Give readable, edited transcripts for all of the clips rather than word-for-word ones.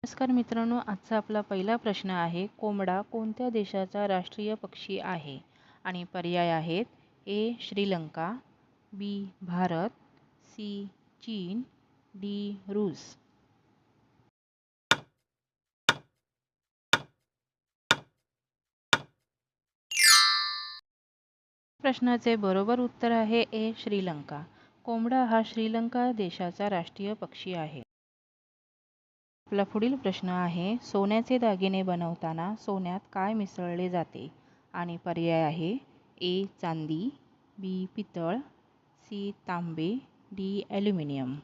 नमस्कार मित्रांनो, आजचा आपला पहिला प्रश्न आहे, कोंबडा कोणत्या देशाचा राष्ट्रीय पक्षी आहे? आणि पर्याय आहेत ए श्रीलंका, बी भारत, सी चीन, डी रूस. प्रश्नाचे बरोबर उत्तर आहे ए श्रीलंका. कोंबडा हा श्रीलंका देशाचा राष्ट्रीय पक्षी आहे. आपला पुढील प्रश्न आहे, सोन्याचे दागिने बनवताना सोन्यात काय मिसळले जाते? आणि पर्याय आहे ए चांदी, बी पितळ, सी तांबे, डी ॲल्युमिनियम.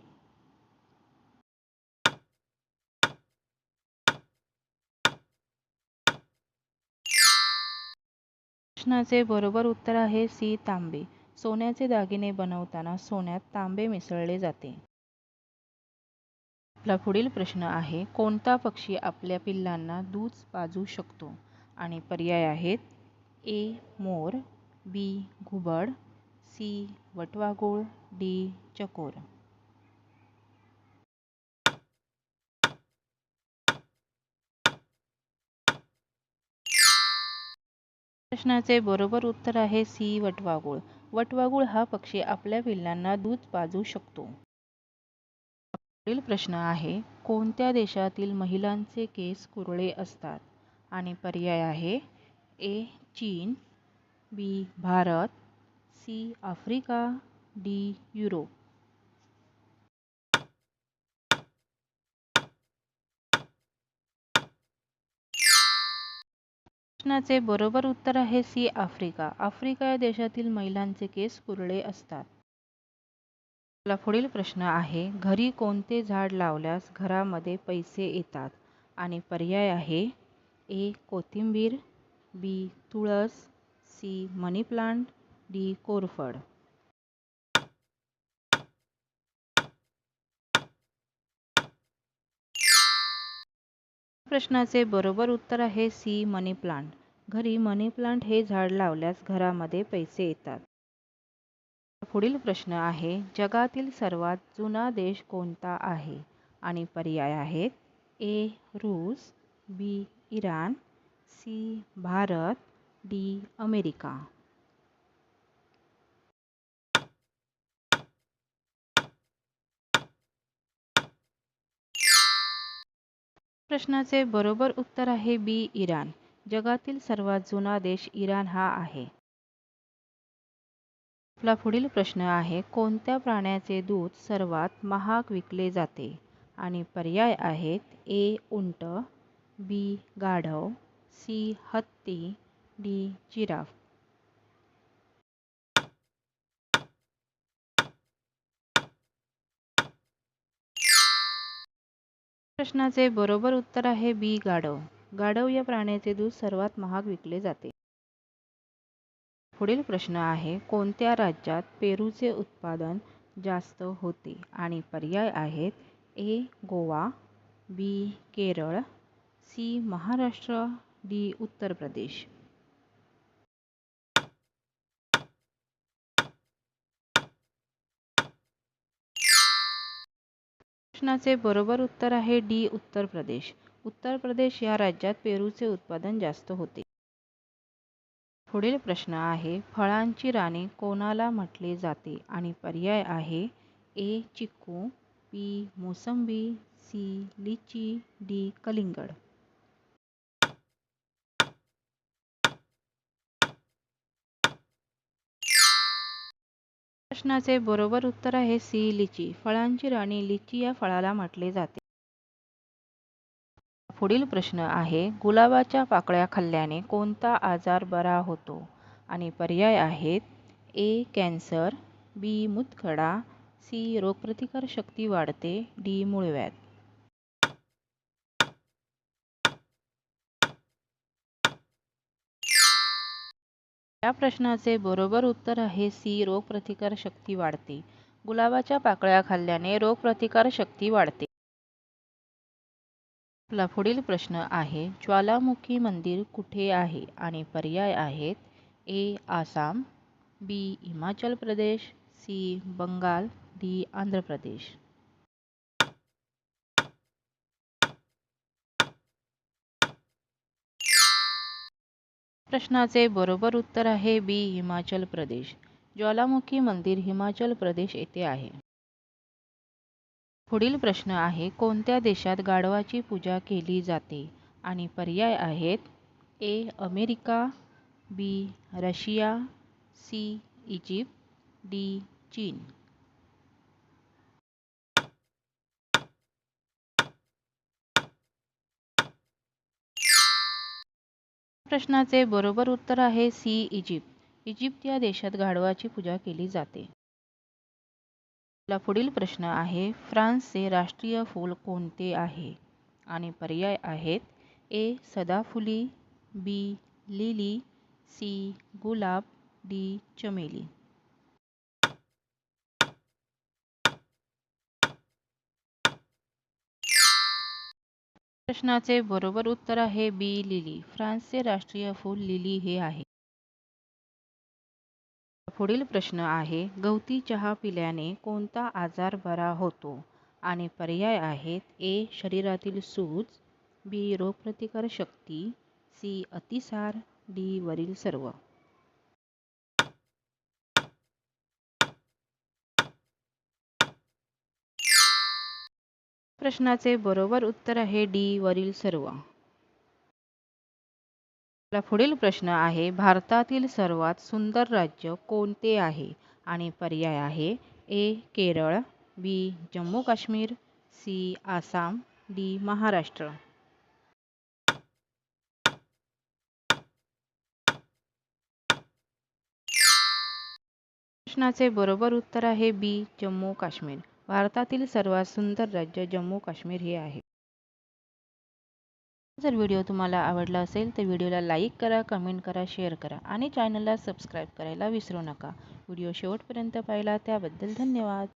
प्रश्नाचे बरोबर उत्तर आहे सी तांबे. सोन्याचे दागिने बनवताना सोन्यात तांबे मिसळले जाते. आपला पुढील प्रश्न आहे, कोणता पक्षी आपल्या पिल्लांना दूध पाजू शकतो? आणि पर्याय आहेत ए मोर, बी घुबड, सी वटवाघूळ, डी चकोर. प्रश्नाचे बरोबर उत्तर आहे सी वटवाघूळ. वटवाघूळ हा पक्षी आपल्या पिल्लांना दूध पाजू शकतो. पुढील प्रश्न आहे, कोणत्या देशातील महिलांचे केस कुरळे असतात? आणि पर्याय आहे ए चीन, B Bharat, C Africa, D Europe. प्रश्नाचे बरोबर उत्तर आहे सी आफ्रिका. आफ्रिका या देशातील महिलांचे केस कुरळे असतात. आपला पुढील प्रश्न आहे, घरी कोणते झाड लावल्यास घरामध्ये पैसे येतात? आणि पर्याय आहे ए कोथिंबीर, बी तुळस, सी मनी प्लांट, डी कोरफड. प्रश्नाचे बरोबर उत्तर आहे सी मनी प्लांट. घरी मनी प्लांट हे झाड लावल्यास घरामध्ये पैसे येतात. पुढील प्रश्न आहे, जगातील सर्वात जुना देश कोणता आहे? आणि पर्याय आहेत ए रूस, बी इराण, सी भारत, डी अमेरिका. प्रश्नाचे बरोबर उत्तर आहे बी इराण. जगातील सर्वात जुना देश इराण हा आहे. आपला पुढील प्रश्न आहे, कोणत्या प्राण्याचे दूध सर्वात महाग विकले जाते? आणि पर्याय आहेत ए उंट, बी गाढव, सी हत्ती, डी जिराफ. प्रश्नाचे बरोबर उत्तर आहे बी गाढव. गाढव या प्राण्याचे दूध सर्वात महाग विकले जाते. पुढील प्रश्न आहे, कोणत्या राज्यात पेरूचे उत्पादन जास्त होते? आणि पर्याय आहेत ए गोवा, बी केरळ, सी महाराष्ट्र, डी उत्तर प्रदेश. प्रश्नाचे बरोबर उत्तर आहे डी उत्तर प्रदेश. उत्तर प्रदेश या राज्यात पेरूचे उत्पादन जास्त होते. पुढील प्रश्न आहे, फळांची राणी कोणाला म्हटले जाते? आणि पर्याय आहे ए चिक्कू, बी मोसंबी, सी लिची, डी कलिंगड. प्रश्नाचे बरोबर उत्तर आहे सी लिची. फळांची राणी लिची या फळाला म्हटले जाते. पुढील प्रश्न आहे, गुलाबाच्या पाकळ्या खाल्ल्याने कोणता आजार बरा होतो? आणि पर्याय आहेत ए कॅन्सर, बी मूतखडा, सी रोगप्रतिकार शक्ती वाढते, डी मूळव्याध. या प्रश्नाचे बरोबर उत्तर आहे सी रोगप्रतिकार शक्ती वाढते. गुलाबाच्या पाकळ्या खाल्ल्याने रोगप्रतिकार शक्ती वाढते. आपला पुढील प्रश्न आहे, ज्वालामुखी मंदिर कुठे आहे? आणि पर्याय आहेत ए आसाम, बी हिमाचल प्रदेश, सी बंगाल, डी आंध्र प्रदेश. प्रश्नाचे बरोबर उत्तर आहे बी. हिमाचल प्रदेश. ज्वालामुखी मंदिर हिमाचल प्रदेश येथे आहे. पुढील प्रश्न आहे कोणत्या देशात गाढवाची पूजा केली जाते? आणि पर्याय आहेत A. America, B. Russia, C. Egypt, D. चीन. प्रश्नाचे बरोबर उत्तर आहे सी. इजिप्त. इजिप्त या देशात गाढवाची पूजा केली जाते. पुढील प्रश्न आहे फ्रान्सचे राष्ट्रीय फूल कोणते आहे? आणि पर्याय आहेत ए. सदाफुली, बी. Lily, C. गुलाब, डी. चमेली. प्रश्नाचे बरोबर उत्तर आहे बी. लिली. फ्रान्सचे राष्ट्रीय फूल लिली हे आहे. पुढील प्रश्न आहे गवती चहा पिल्याने कोणता आजार बरा होतो? आणि पर्याय आहेत ए. शरीरातील सूज, बी. रोगप्रतिकार शक्ती, सी. अतिसार, डी. वरील सर्व. प्रश्नाचे बरोबर उत्तर आहे डी. वरील सर्व. पुढील प्रश्न आहे भारतातील सर्वात सुंदर राज्य कोणते आहे? आणि पर्याय आहे ए. केरळ, बी. जम्मू काश्मीर, सी. आसाम, डी. महाराष्ट्र. प्रश्नाचे बरोबर उत्तर आहे बी. जम्मू काश्मीर. भारतातील सर्वात सुंदर राज्य जम्मू काश्मीर हे आहे. जर व्हिडिओ तुम्हाला आवडला असेल तर व्हिडिओला लाईक करा, कमेंट करा, शेअर करा आणि चॅनलला सबस्क्राईब करायला विसरू नका. व्हिडिओ शेवटपर्यंत पाहिला त्याबद्दल धन्यवाद.